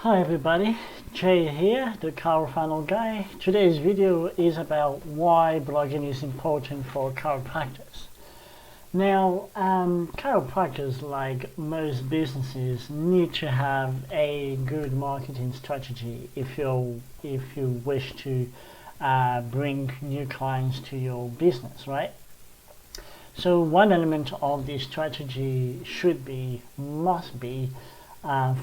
Hi everybody, Jay here, the car funnel guy. Today's video is about why blogging is important for chiropractors. Now, chiropractors, like most businesses, need to have a good marketing strategy if you wish to bring new clients to your business, right? So one element of this strategy must be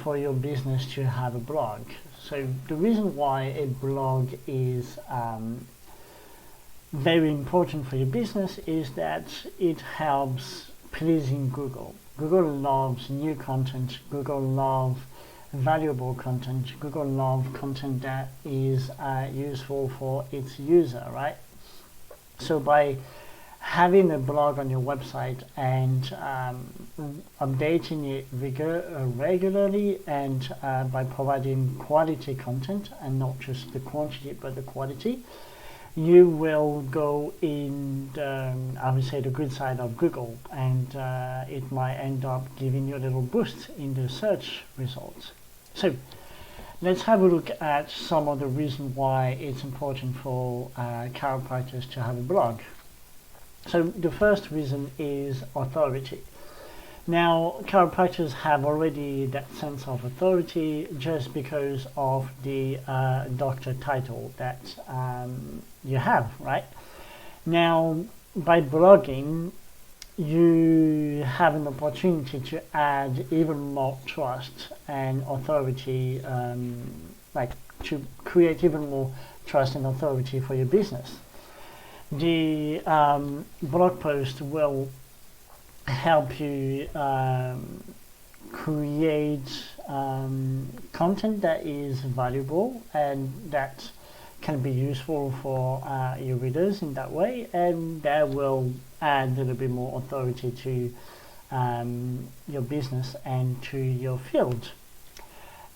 for your business to have a blog. So the reason why a blog is very important for your business is that it helps pleasing Google. Google loves new content. Google loves valuable content. Google loves content that is useful for its user, right? So by having a blog on your website and updating it regularly and by providing quality content and not just the quantity but the quality, you will go in I would say the good side of Google, and it might end up giving you a little boost in the search results. So let's have a look at some of the reasons why it's important for chiropractors to have a blog. So the first reason is authority. Now, chiropractors have already that sense of authority just because of the doctor title that you have, right? Now, by blogging, you have an opportunity to add even more trust and authority, like to create even more trust and authority for your business. The blog post will help you create content that is valuable and that can be useful for your readers in that way, and that will add a little bit more authority to your business and to your field.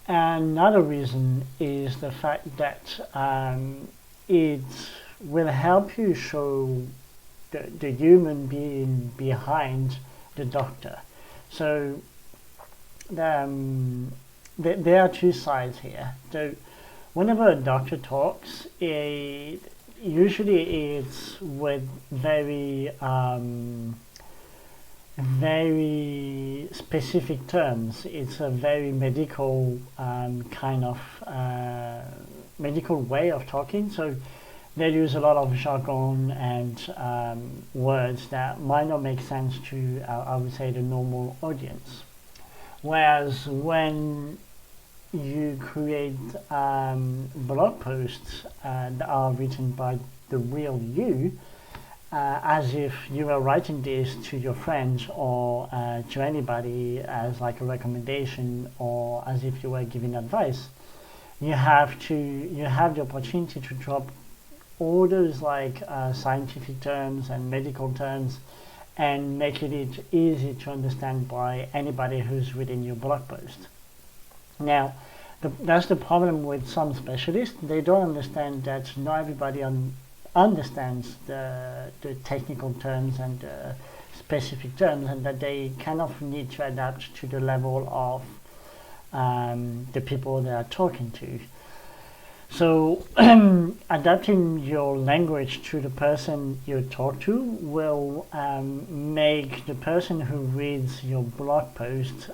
Another reason is the fact that it will help you show the human being behind the doctor. So there are two sides here. So whenever a doctor talks, usually it's with very specific terms. It's a very medical kind of medical way of talking. So they use a lot of jargon and words that might not make sense to, I would say, the normal audience. Whereas when you create blog posts that are written by the real you, as if you were writing this to your friends or to anybody as like a recommendation, or as if you were giving advice, you have the opportunity to drop all those like scientific terms and medical terms and making it easy to understand by anybody who's reading your blog post. Now, that's the problem with some specialists. They don't understand that not everybody understands the technical terms and the specific terms, and that they kind of need to adapt to the level of the people they are talking to. So adapting your language to the person you talk to will make the person who reads your blog post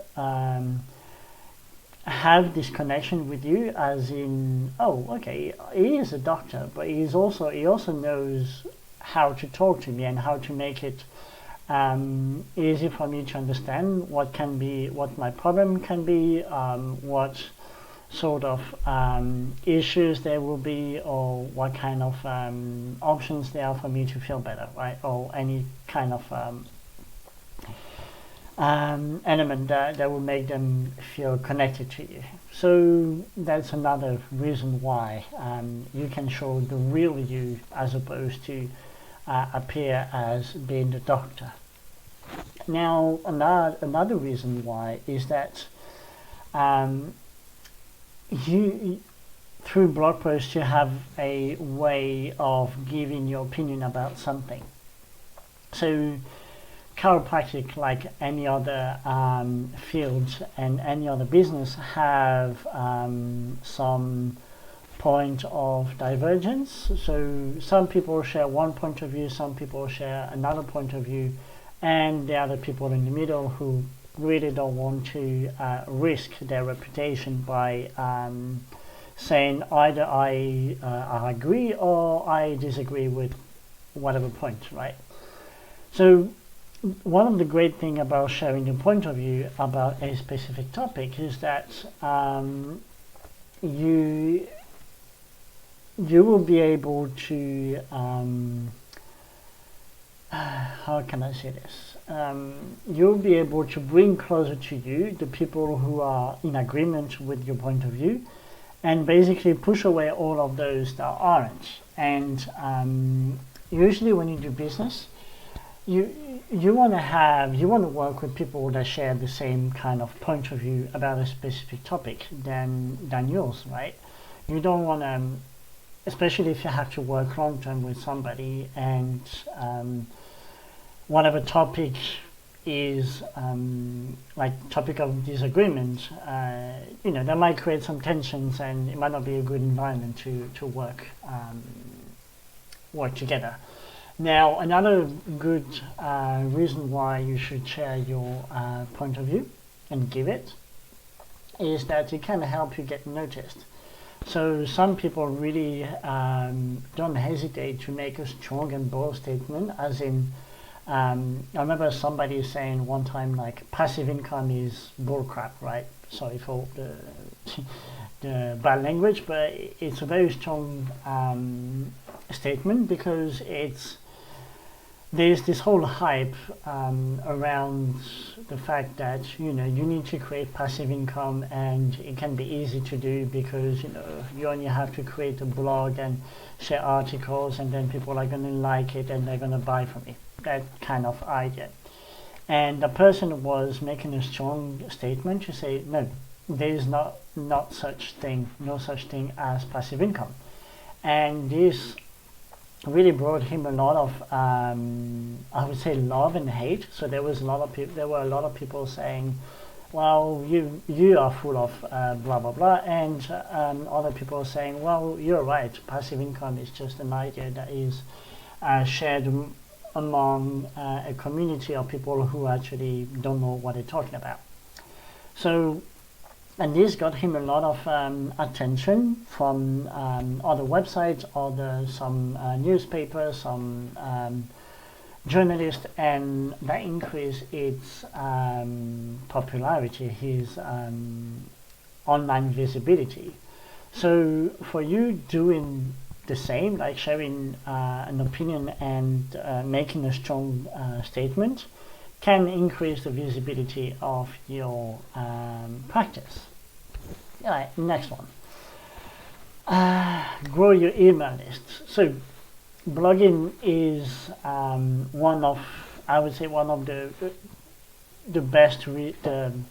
have this connection with you, as in, oh, okay, he is a doctor, but he also knows how to talk to me and how to make it easy for me to understand what my problem can be, what sort of issues there will be, or what kind of options there are for me to feel better, right? Or any kind of element that will make them feel connected to you. So that's another reason why you can show the real you as opposed to appear as being the doctor. Now, another reason why is that through blog posts you have a way of giving your opinion about something. So chiropractic, like any other field and any other business, have some point of divergence. So some people share one point of view, some people share another point of view, and there are the people in the middle who really don't want to risk their reputation by saying either I agree or I disagree with whatever point, right? So one of the great things about sharing your point of view about a specific topic is that you will be able to how can I say this? You'll be able to bring closer to you the people who are in agreement with your point of view, and basically push away all of those that aren't. And usually when you do business, you want to work with people that share the same kind of point of view about a specific topic than yours, right? You don't want to, especially if you have to work long term with somebody, and whatever topic is like topic of disagreement, that might create some tensions, and it might not be a good environment to work together. Now, another good reason why you should share your point of view and give it is that it can help you get noticed. So some people really don't hesitate to make a strong and bold statement, as in, I remember somebody saying one time, like, passive income is bullcrap, right? Sorry for the bad language, but it's a very strong statement, because there's this whole hype around the fact that you need to create passive income, and it can be easy to do because you only have to create a blog and share articles, and then people are going to like it and they're going to buy from it. That kind of idea. And the person was making a strong statement to say, no, there is no such thing as passive income. And this really brought him a lot of I would say love and hate. So there were a lot of people saying, well, you are full of blah blah blah, and other people saying, well, you're right, passive income is just an idea that is shared among a community of people who actually don't know what they're talking about. So, and this got him a lot of attention from other websites, some newspapers, some journalists, and that increased its popularity, his online visibility. So for you doing the same, like sharing an opinion and making a strong statement, can increase the visibility of your practice. Alright, next one. Grow your email list. So blogging is one of the best. Growing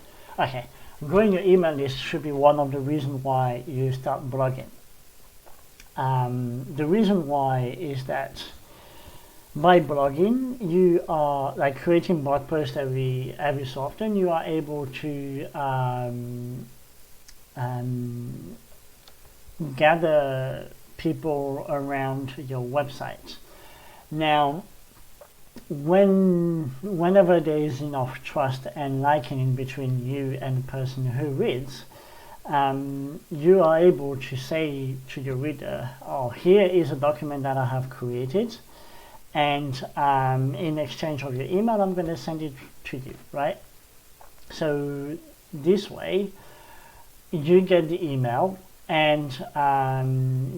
your email list should be one of the reasons why you start blogging. The reason why is that by blogging, you are, like, creating blog posts every so often, you are able to gather people around your website. Now, whenever there is enough trust and liking in between you and the person who reads, you are able to say to your reader, oh, here is a document that I have created, and in exchange of your email, I'm going to send it to you, right? So this way, you get the email, and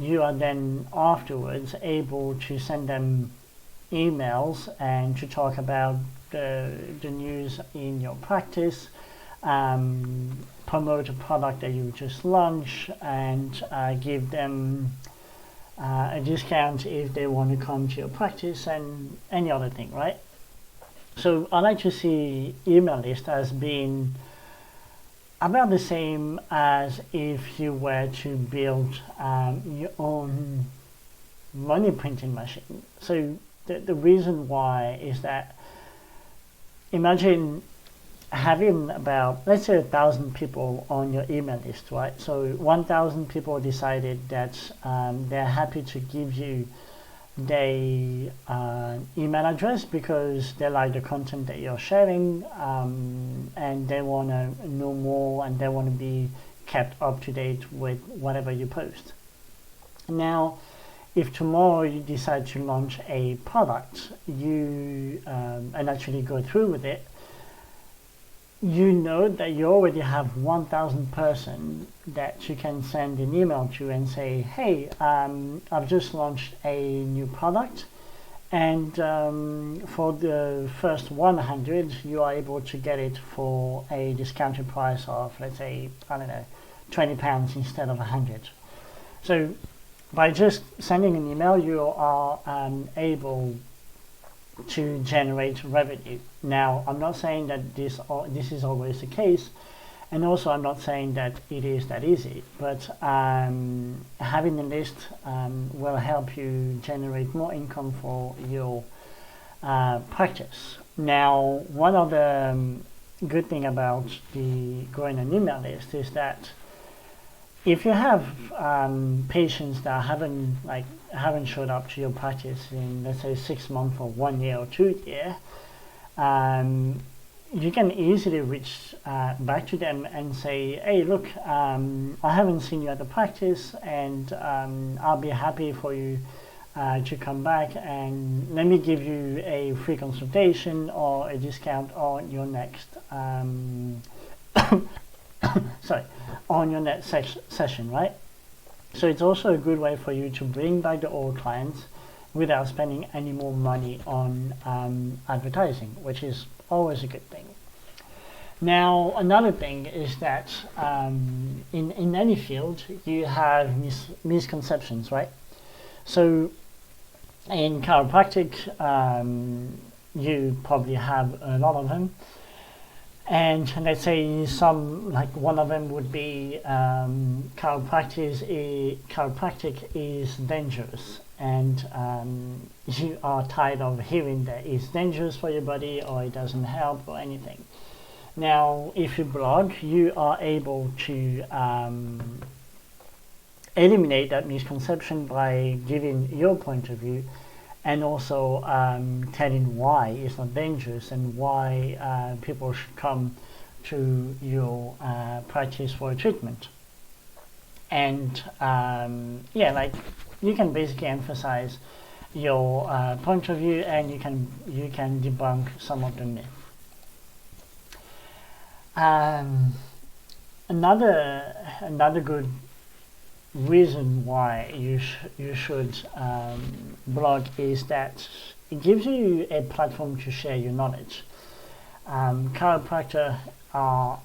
you are then afterwards able to send them emails and to talk about the news in your practice, promote a product that you just launched, and give them a discount if they want to come to your practice, and any other thing, right? So I like to see email list as being about the same as if you were to build your own money printing machine. So the reason why is that imagine having about, let's say, 1,000 people on your email list, right? So 1,000 people decided that they're happy to give you their email address because they like the content that you're sharing, and they want to know more, and they want to be kept up to date with whatever you post. Now, if tomorrow you decide to launch a product, and actually go through with it, you know that you already have 1,000 person that you can send an email to and say, hey, I've just launched a new product, and for the first 100 you are able to get it for a discounted price of, let's say, I don't know, £20 instead of 100. So by just sending an email, you are able to generate revenue. Now, I'm not saying that this is always the case, and also I'm not saying that it is that easy, but having a list will help you generate more income for your practice. Now, one of the good thing about the growing an email list is that if you have patients that haven't showed up to your practice in, let's say, 6 months or 1 year or 2 years, you can easily reach back to them and say, hey, look, I haven't seen you at the practice, and I'll be happy for you to come back, and let me give you a free consultation or a discount on your next on your next session, right? So it's also a good way for you to bring back the old clients without spending any more money on advertising, which is always a good thing. Now, another thing is that in any field you have misconceptions, right? So in chiropractic, you probably have a lot of them. And let's say one of them would be chiropractic is dangerous, and you are tired of hearing that it's dangerous for your body or it doesn't help or anything. Now, if you blog, you are able to eliminate that misconception by giving your point of view, and also telling why it's not dangerous and why people should come to your practice for a treatment. And you can basically emphasize your point of view, and you can debunk some of the myths. Another good reason why you should blog is that it gives you a platform to share your knowledge. Chiropractor are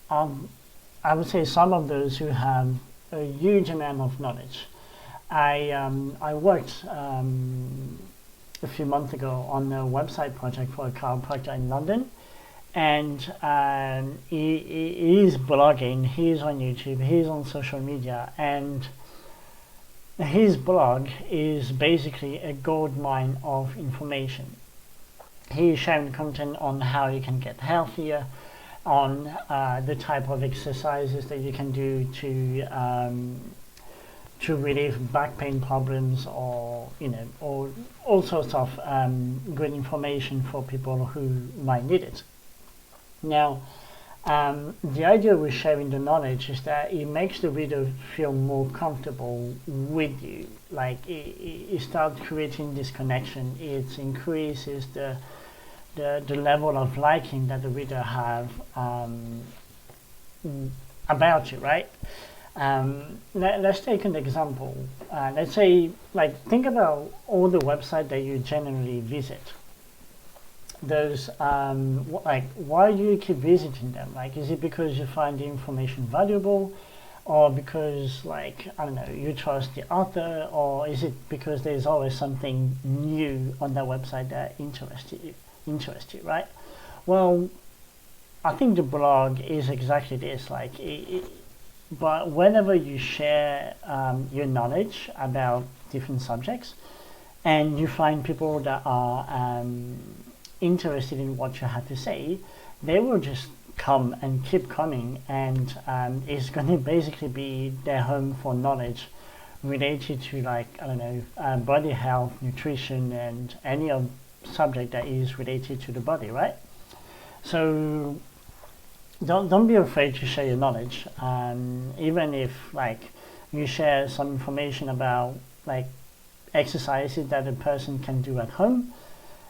I would say some of those who have a huge amount of knowledge. I worked a few months ago on a website project for a chiropractor in London, and he is blogging, he's on YouTube, he's on social media, and his blog is basically a gold mine of information. He is sharing content on how you can get healthier, on the type of exercises that you can do to relieve back pain problems, or or all sorts of good information for people who might need it. Now, the idea with sharing the knowledge is that it makes the reader feel more comfortable with you. Like it starts creating this connection. It increases the level of liking that the reader have about you, right? Let's take an example. Let's say, think about all the websites that you generally visit. Those why do you keep visiting them? Is it because you find the information valuable, or because I don't know, you trust the author, or is it because there's always something new on that website that interests you, right? Well, I think the blog is exactly this. But whenever you share your knowledge about different subjects, and you find people that are interested in what you have to say, they will just come and keep coming, and it's going to basically be their home for knowledge related to, like, I don't know, body health, nutrition, and any of subject that is related to the body, right? So don't be afraid to share your knowledge, even if, like, you share some information about, like, exercises that a person can do at home.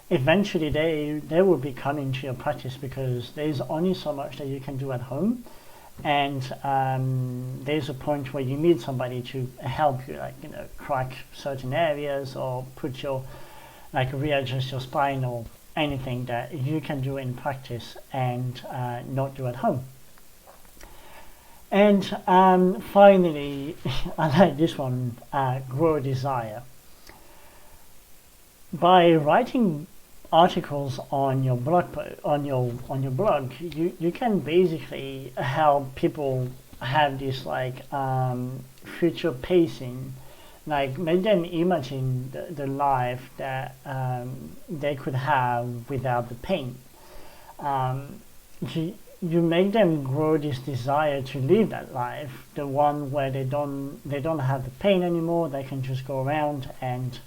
Eventually they will be coming to your practice, because there's only so much that you can do at home, and there's a point where you need somebody to help you, like, you know, crack certain areas, or put your, like, readjust your spine, or anything that you can do in practice and not do at home. And finally, I like this one, grow desire. By writing articles on your blog, you can basically help people have this, like, future pacing, like, make them imagine the life that they could have without the pain. You make them grow this desire to live that life, the one where they don't have the pain anymore. They can just go around and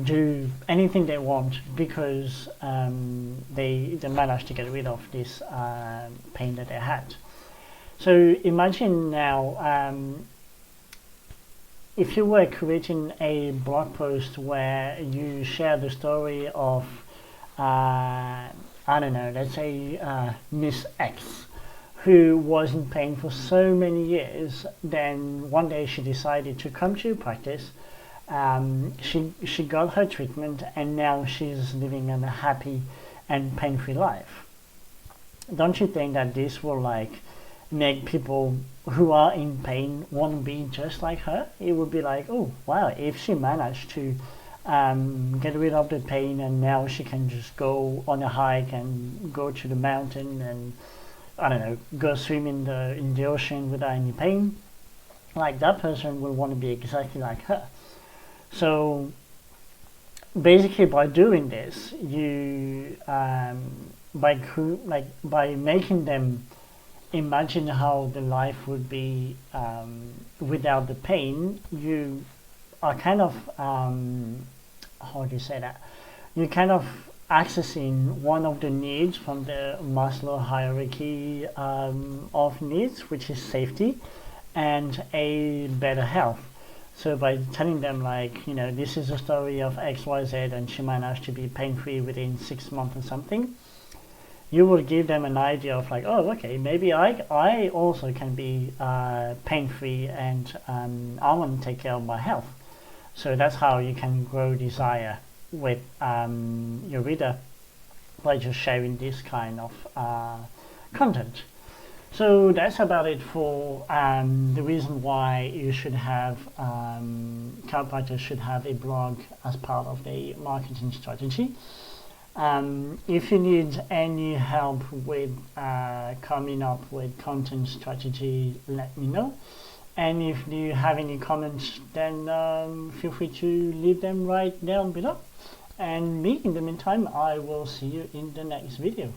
do anything they want, because they managed to get rid of this pain that they had. So imagine now, if you were creating a blog post where you share the story of, I don't know, let's say Miss X, who was in pain for so many years. Then one day she decided to come to practice. She got her treatment, and now she's living a happy and pain-free life. Don't you think that this will, like, make people who are in pain want to be just like her? It would be like, oh wow, if she managed to get rid of the pain, and now she can just go on a hike and go to the mountain, and, I don't know, go swim in the ocean without any pain, like, that person will want to be exactly like her. So basically, by doing this, you by making them imagine how the life would be without the pain, you are kind of how do you say that? You're kind of accessing one of the needs from the Maslow hierarchy of needs, which is safety and a better health. So by telling them, like, you know, this is a story of XYZ, and she managed to be pain-free within 6 months or something, you will give them an idea of, like, oh, okay, maybe I also can be pain-free, and I want to take care of my health. So that's how you can grow desire with your reader, by just sharing this kind of content. So that's about it for the reason why you should have, chiropractors should have a blog as part of the marketing strategy. If you need any help with coming up with content strategy, let me know. And if you have any comments, then feel free to leave them right down below. And me, in the meantime, I will see you in the next video.